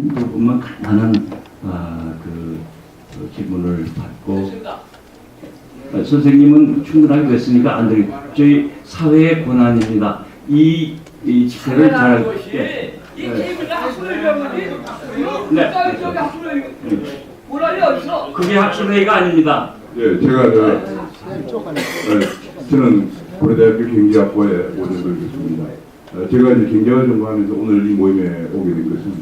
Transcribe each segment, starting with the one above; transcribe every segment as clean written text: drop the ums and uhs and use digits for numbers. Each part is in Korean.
조금만 간단한 질문을 받고 선생님은 충분하게 됐으니까 안 되겠고 저희 사회의 권한입니다. 이 집회를 잘 이 케이블카 학술회의라고지? 네. 저기 학술회의 뭐라니 어디서? 그게 학술회의가 아닙니다. 예, 저는 고려대학교 경제학부에 오전을 있습니다. 제가 이제 경제학을 전공하면서 오늘 이 모임에 오게 된 것은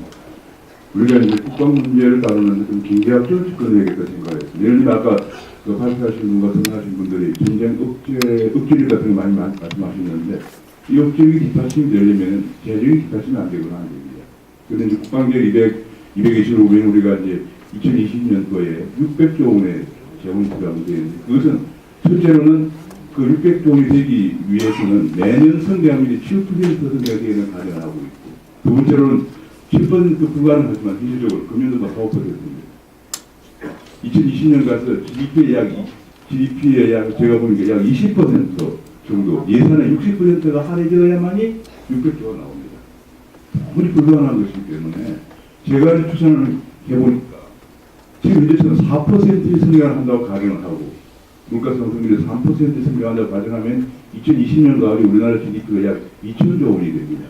우리가 이제 국방 문제를 다루는데 좀 경제학적으로 접근해야겠다 생각했습니다. 예를 들면 아까 발표하신 분과 등하신 분들이 전쟁 억지력 같은 거 많이 말씀하셨는데 이 억지력이 뒷받침이 되려면 재정이 뒷받침이 안 되거나 안 됩니다. 그런데 이제 국방계획 225명 우리가 이제 2020년도에 600조 원의 재원이 필요하면 되는데 그것은 첫째로는 그 600조 원이 되기 위해서는 매년 성장률이 7% 성장되는 가정을 하고 있고 두 번째로는 7% 불가능하지만 현실적으로 금년도가 4%입니다. 2020년 가서 GDP의 약 제가 보니까 약 20% 정도 예산의 60%가 할애되어야만이 600조가 나옵니다. 아무리 불가능한 것이기 때문에 제가 추산을 해보니까 지금 현재처럼 4%의 성장을 한다고 가정을 하고 물가상승률이 3% 성장한다고 가정하면 2020년 가을에 우리나라 GDP가 약 2천조 원이 됩니다.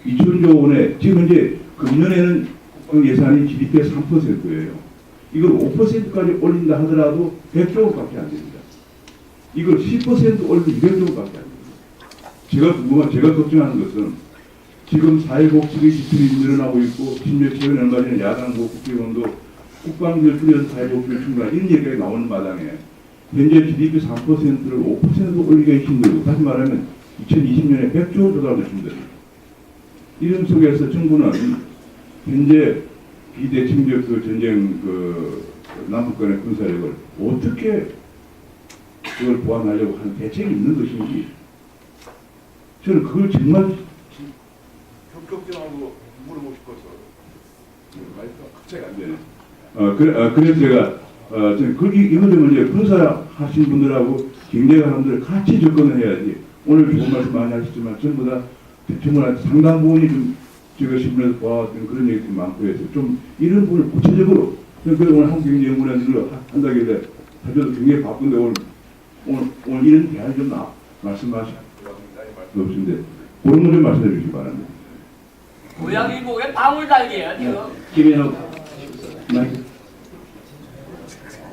2천조 원에 지금 현재 금년에는 국방 예산이 GDP의 3%예요. 이걸 5%까지 올린다 하더라도 100조 원밖에 안 됩니다. 이걸 10% 올리면 200조 원밖에 안 됩니다. 제가 걱정하는 것은 지금 사회복지의 지출이 늘어나고 있고 심지어 최근 얼마 전에 야당도 국회의원도 국방비를 줄여서 사회복지를 충분한 이런 얘기가 나오는 마당에 현재 GDP 3%를 5% 올리기가 힘들고 다시 말하면 2020년에 100조 원 조달하기 힘듭니다. 이런 속에서 정부는 현재 비대칭적 전쟁 남북 간의 군사력을 어떻게 그걸 보완하려고 하는 대책이 있는 것인지 저는 그걸 정말 적극적으로 물어보고 싶어서 갑자기 안 되네. 그래서 제가 이거 좀 이제 군사 하신 분들하고 경제가람들 같이 접근을 해야지. 오늘 좋은 말씀 많이 하셨지만 전부 다 정말 상당 부분이 좀 제가 신문에서 보아왔던 그런 얘기들이 많고 해서 좀 이런 부분을 구체적으로 그래서 오늘 한국경제연구원을 한다길래 사실은 굉장히 바쁜데 오늘 이런 대안을 좀 말씀하실 없는데 그런 거 좀 말씀해 주시기 바랍니다. 고양이 목에 방울 달게요 지금. 김현욱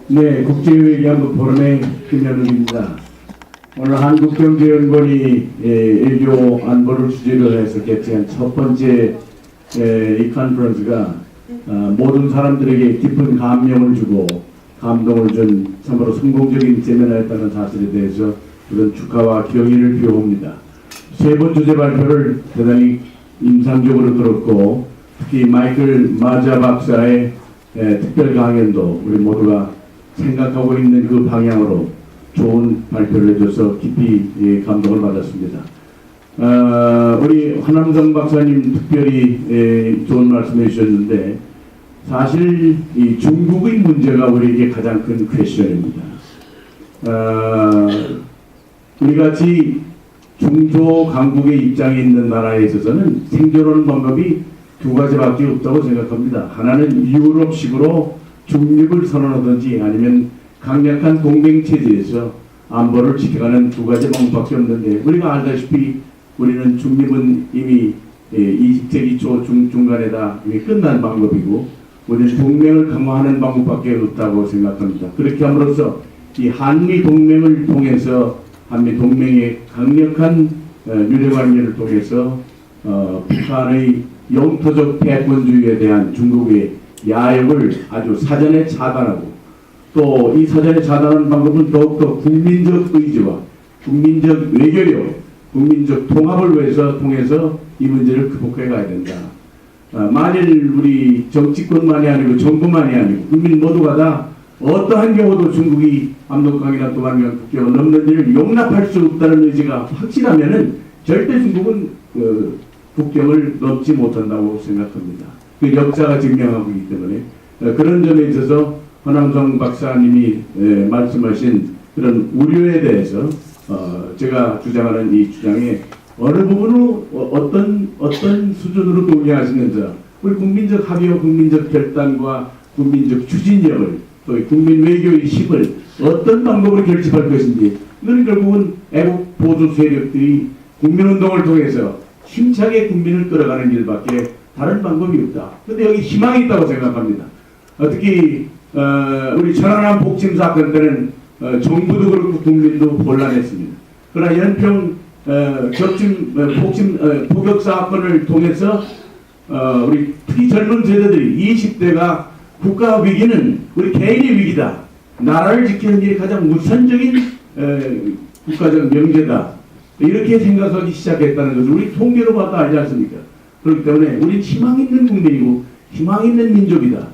네, 국제외교연구 포럼의 김현욱입니다. 오늘 한국경제연구원이 외교 안보를 주제로 해서 개최한 첫 번째 이 컨퍼런스가 모든 사람들에게 깊은 감명을 주고 감동을 준 참으로 성공적인 세미나였다는 사실에 대해서 그런 축하와 경의를 표합니다. 세 번 주제 발표를 대단히 인상적으로 들었고 특히 마이클 마자 박사의 특별 강연도 우리 모두가 생각하고 있는 그 방향으로 좋은 발표를 해줘서 깊이 감동을 받았습니다. 우리 한남성 박사님 특별히 좋은 말씀 해주셨는데 사실 이 중국의 문제가 우리에게 가장 큰 퀘스천입니다. 우리같이 중소강국의 입장에 있는 나라에 있어서는 생존하는 방법이 두 가지밖에 없다고 생각합니다. 하나는 유럽식으로 중립을 선언하든지 아니면 강력한 동맹체제에서 안보를 지켜가는 두 가지 방법밖에 없는데 우리가 알다시피 우리는 중립은 이미 20세기 초 중간에다 이미 끝난 방법이고 우리는 동맹을 강화하는 방법밖에 없다고 생각합니다. 그렇게 함으로써 이 한미 동맹을 통해서 한미 동맹의 강력한 유대관계를 통해서 북한의 영토적 패권주의에 대한 중국의 야욕을 아주 사전에 차단하고 또 이 사전에 차단하는 방법은 더욱더 국민적 의지와 국민적 외교력, 국민적 통합을 위해서 통해서 이 문제를 극복해 가야 된다. 만일 우리 정치권만이 아니고 정부만이 아니고 국민 모두가 다 어떠한 경우도 중국이 압록강이나 도만강 국경을 넘는 일을 용납할 수 없다는 의지가 확실하면은 절대 중국은 국경을 넘지 못한다고 생각합니다. 그 역사가 증명하고 있기 때문에 그런 점에 있어서 한남성 박사님이 말씀하신 그런 우려에 대해서 제가 주장하는 이 주장에 어느 부분으로 어떤 수준으로 동의하시는지 우리 국민적 합의와 국민적 결단과 국민적 추진력을 또 국민 외교의 힘을 어떤 방법으로 결집할 것인지 이건 결국은 애국 보수 세력들이 국민운동을 통해서 힘차게 국민을 끌어가는 일밖에 다른 방법이 없다. 근데 여기 희망이 있다고 생각합니다. 특히 우리 천안함 폭침 사건 때는 정부도 그렇고 국민도 혼란했습니다. 그러나 연평 폭격 사건을 통해서 우리 특히 젊은 세대들이 20대가 국가 위기는 우리 개인의 위기다. 나라를 지키는 일이 가장 우선적인 국가적 명제다. 이렇게 생각하기 시작했다는 것을 우리 통계로 봐도 알지 않습니까? 그렇기 때문에 우리 희망 있는 국민이고 희망 있는 민족이다.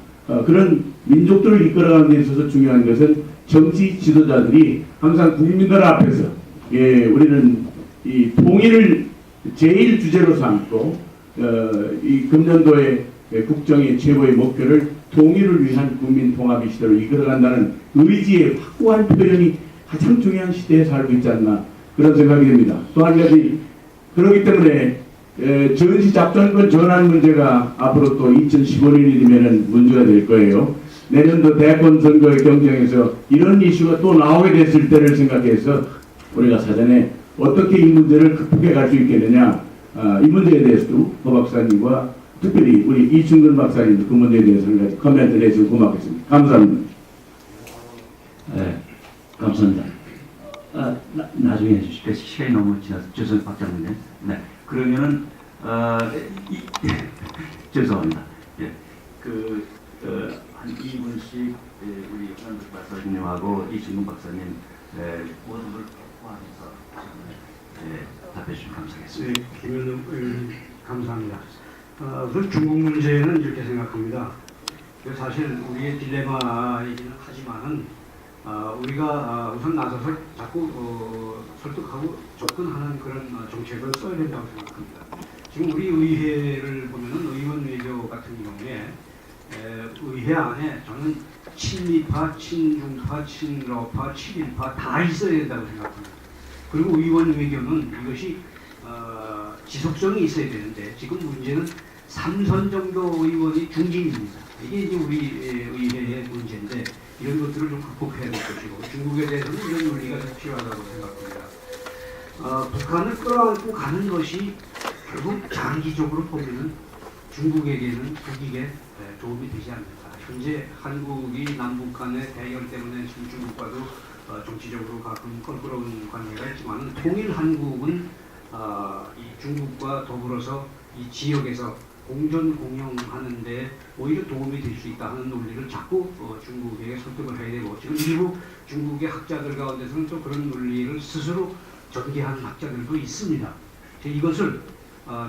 그런 민족들을 이끌어가는 데 있어서 중요한 것은 정치 지도자들이 항상 국민들 앞에서 우리는 이 통일을 제일 주제로 삼고 이 금년도의 국정의 최고의 목표를 통일을 위한 국민 통합의 시대로 이끌어간다는 의지의 확고한 표현이 가장 중요한 시대에 살고 있지 않나 그런 생각이 듭니다. 또 한 가지 그렇기 때문에 전시작전권 전환 문제가 앞으로 또 2015년이 되면 문제가 될 거예요. 내년도 대권 선거의 경쟁에서 이런 이슈가 또 나오게 됐을 때를 생각해서 우리가 사전에 어떻게 이 문제를 극복해 갈 수 있겠느냐 이 문제에 대해서도 호 박사님과 특별히 우리 이충근 박사님도 그 문제에 대해서 한 가지 코멘트를 해주시면 고맙겠습니다. 감사합니다. 네, 감사합니다. 나중에 해주실게요. 시간이 너무 지나서 죄송해요, 박장님. 네, 그러면은 죄송합니다. 예, 한 2분씩 우리 현득 박사님하고 이승근 박사님 모든 걸 포함해서 답해 주시면 감사하겠습니다. 네, 김현우 의원님 감사합니다. 그 중국 문제는 이렇게 생각합니다. 사실 우리의 딜레마이기는 하지만은 우리가 우선 나서서 자꾸 설득하고 접근하는 그런 정책을 써야 된다고 생각합니다. 지금 우리 의회를 보면은 의원 외교 같은 경우에 의회 안에 저는 친미파, 친중파, 친러파, 친일파 다 있어야 된다고 생각합니다. 그리고 의원 외교는 이것이 지속성이 있어야 되는데 지금 문제는 3선 정도 의원이 중진입니다. 이게 이제 우리 의회의 문제인데 이런 것들을 좀 극복해야 될 것이고 중국에 대해서는 이런 논리가 좀 필요하다고 생각합니다. 북한을 끌어안고 가는 것이 결국 장기적으로 보면은 중국에게는 국익에 도움이 되지 않는다. 현재 한국이 남북 간의 대결 때문에 지금 중국과도 정치적으로 가끔 껄끄러운 관계가 있지만 통일 한국은 이 중국과 더불어서 이 지역에서 공존 공영하는데 오히려 도움이 될 수 있다 하는 논리를 자꾸 중국에게 설득을 해야 되고 지금 일부 중국의 학자들 가운데서는 또 그런 논리를 스스로 전개하는 학자들도 있습니다. 이것을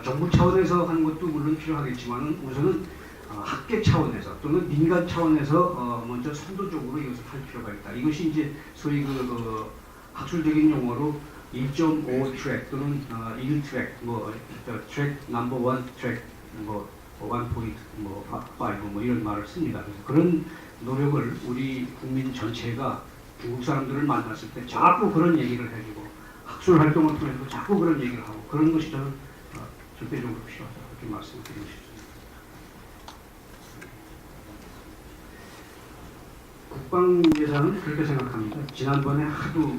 정부 차원에서 하는 것도 물론 필요하겠지만 우선은 학계 차원에서 또는 민간 차원에서 먼저 선도적으로 이것을 할 필요가 있다. 이것이 이제 소위 학술적인 용어로 1.5 트랙 또는 1 트랙, 트랙 넘버 1 트랙, 1 포인트, 5 이런 말을 씁니다. 그래서 그런 노력을 우리 국민 전체가 중국 사람들을 만났을 때 자꾸 그런 얘기를 해주고 학술 활동을 통해서 자꾸 그런 얘기를 하고 그런 것이 저는 절대적으로 필요하다 이렇게 말씀드리고 싶습니다. 국방 예산은 그렇게 생각합니다. 지난번에 하도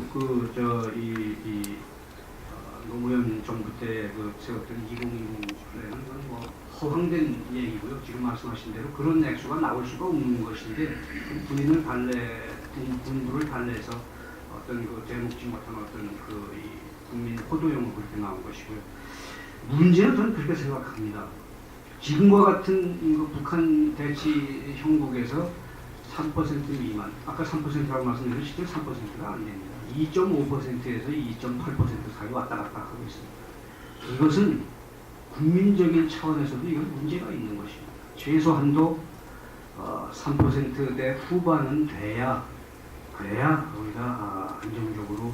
노무현 정부 때 세웠던 2020 플랜은 허황된 얘기고요. 지금 말씀하신 대로 그런 액수가 나올 수가 없는 것인데 군부를 달래서 어떤 대목지 못한 어떤 이 국민 호도용으로 그렇게 나온 것이고요. 문제는 저는 그렇게 생각합니다. 지금과 같은 북한 대치 형국에서 3% 미만, 아까 3%라고 말씀드린 실제 3%가 안 됩니다. 2.5%에서 2.8% 사이 왔다 갔다 하고 있습니다. 이것은 국민적인 차원에서도 이건 문제가 있는 것입니다. 최소한도 3%대 후반은 그래야 우리가 안정적으로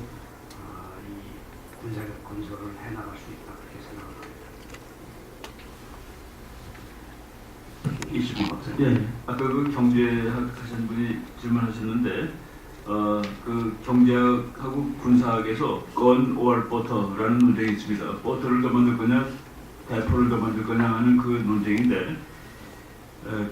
이 군사력 건설을 해나갈 수 있다 그렇게 생각합니다. 이승근 박사님. 예, 아까 그 경제학 하신 분이 질문하셨는데, 그 경제학하고 군사학에서 건 or 버터라는 논쟁이 있습니다. 버터를 더 만들 거냐, 대포를 더 만들 거냐 하는 그 논쟁인데,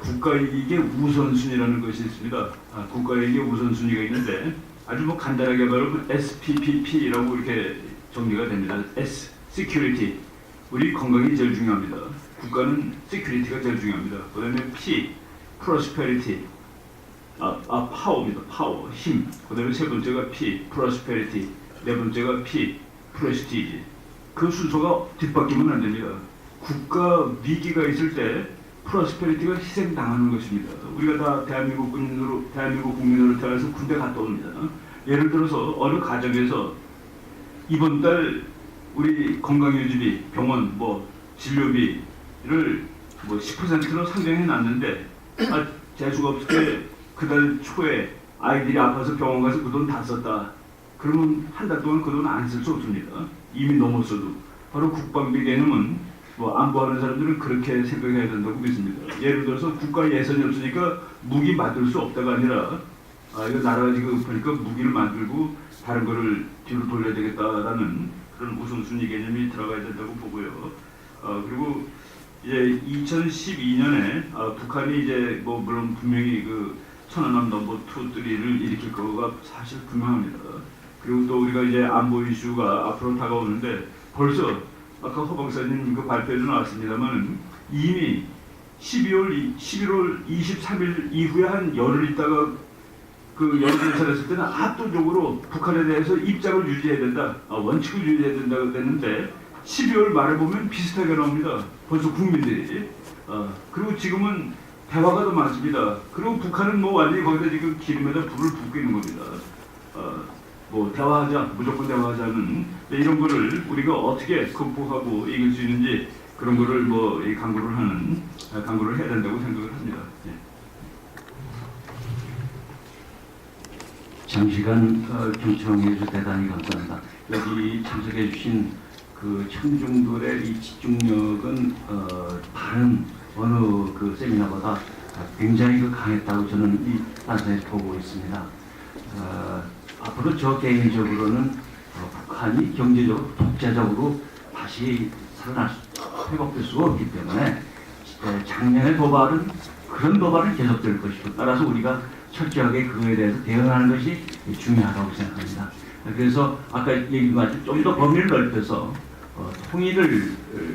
국가이익의 우선순위라는 것이 있습니다. 국가이익의 우선순위가 있는데 아주 뭐 간단하게 말하면 SPPP라고 이렇게 정리가 됩니다. S, Security. 우리 건강이 제일 중요합니다. 국가는 Security가 제일 중요합니다. 그 다음에 P, Prosperity. 파워입니다. 파워, 힘. 그 다음에 세 번째가 P, Prosperity. 네 번째가 P, Prestige. 그 순서가 뒷바뀌면 안 됩니다. 국가 위기가 있을 때 프로스페리티가 희생당하는 것입니다. 우리가 다 대한민국 국민으로 태어나서 군대 갔다 옵니다. 예를 들어서 어느 가정에서 이번 달 우리 건강유지비, 병원, 진료비를 10%로 상정해 놨는데 재수가 없을 때 그달 초에 아이들이 아파서 병원 가서 그 돈 다 썼다. 그러면 한 달 동안 그 돈 안 쓸 수 없습니다. 이미 넘었어도. 바로 국방비 개념은 안보하는 사람들은 그렇게 생각해야 된다고 믿습니다. 예를 들어서 국가 예산이 없으니까 무기 만들 수 없다가 아니라 이거 나라가 지금 급하니까 무기를 만들고 다른 거를 뒤로 돌려야 되겠다라는 그런 우선순위 개념이 들어가야 된다고 보고요. 그리고 이제 2012년에 북한이 이제 물론 분명히 그 천안함 넘버 2, 3를 일으킬 거가 사실 분명합니다. 그리고 또 우리가 이제 안보 이슈가 앞으로 다가오는데 벌써 아까 허 박사님 그 발표에도 나왔습니다만 이미 11월 23일 이후에 한 열흘 있다가 그 여론조사를 했을 때는 압도적으로 북한에 대해서 입장을 유지해야 된다, 원칙을 유지해야 된다고 했는데 12월 말에 보면 비슷하게 나옵니다. 벌써 국민들이. 그리고 지금은 대화가 더 많습니다. 그리고 북한은 완전히 거기다 지금 기름에다 불을 붓고 있는 겁니다. 대화하자, 무조건 대화하자는 이런 거를 우리가 어떻게 극복하고 이길 수 있는지 그런 거를 강구를 해야 된다고 생각을 합니다. 예. 장시간 경청해 주셔서 대단히 감사합니다. 여기 참석해 주신 그 청중들의 이 집중력은 다른 어느 그 세미나보다 굉장히 강했다고 저는 이 단상에서 보고 있습니다. 앞으로 저 개인적으로는 북한이 경제적으로 독재적으로 다시 회복될 수가 없기 때문에 작년의 도발은 그런 도발은 계속될 것이고 따라서 우리가 철저하게 그거에 대해서 대응하는 것이 중요하다고 생각합니다. 그래서 아까 얘기한 것처럼 좀 더 범위를 넓혀서 통일을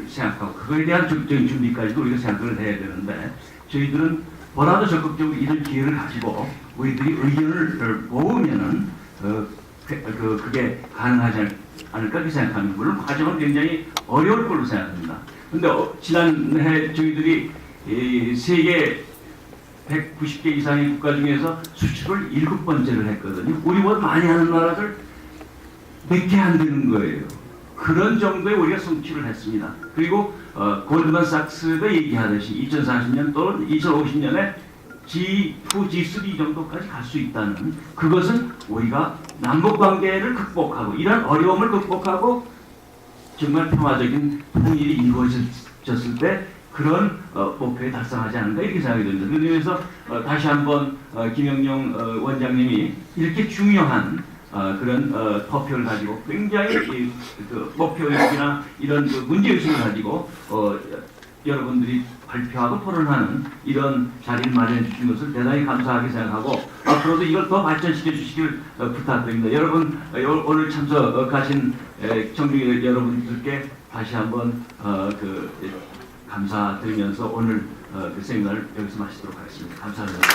생각하고 그거에 대한 적극적인 준비까지도 우리가 생각을 해야 되는데 저희들은 뭐라도 적극적으로 이런 기회를 가지고 우리들이 의견을 모으면은 그게 가능하지 않을까 그렇게 생각합니다. 물론 과정은 굉장히 어려울 걸로 생각합니다. 그런데 지난해 저희들이 세계 190개 이상의 국가 중에서 수출을 7번째를 했거든요. 우리보다 많이 하는 나라들 몇 개 안 되는 거예요. 그런 정도의 우리가 성취를 했습니다. 그리고 골드만삭스가 얘기하듯이 2040년 또는 2050년에 G2, G3 정도까지 갈 수 있다는 그것은 우리가 남북관계를 극복하고 이런 어려움을 극복하고 정말 평화적인 통일이 이루어졌을 때 그런 목표에 달성하지 않는가 이렇게 생각이 듭니다. 그래서 다시 한번 김영용 원장님이 이렇게 중요한 그런 토표를 가지고 굉장히 그 목표의식이나 이런 그 문제의식을 가지고 여러분들이 발표하고 토론하는 이런 자리를 마련해 주신 것을 대단히 감사하게 생각하고 앞으로도 이걸 더 발전시켜 주시길 부탁드립니다. 여러분 오늘 참석하신 청중의 여러분들께 다시 한번 감사드리면서 오늘 그 세미나를 여기서 마치도록 하겠습니다. 감사합니다.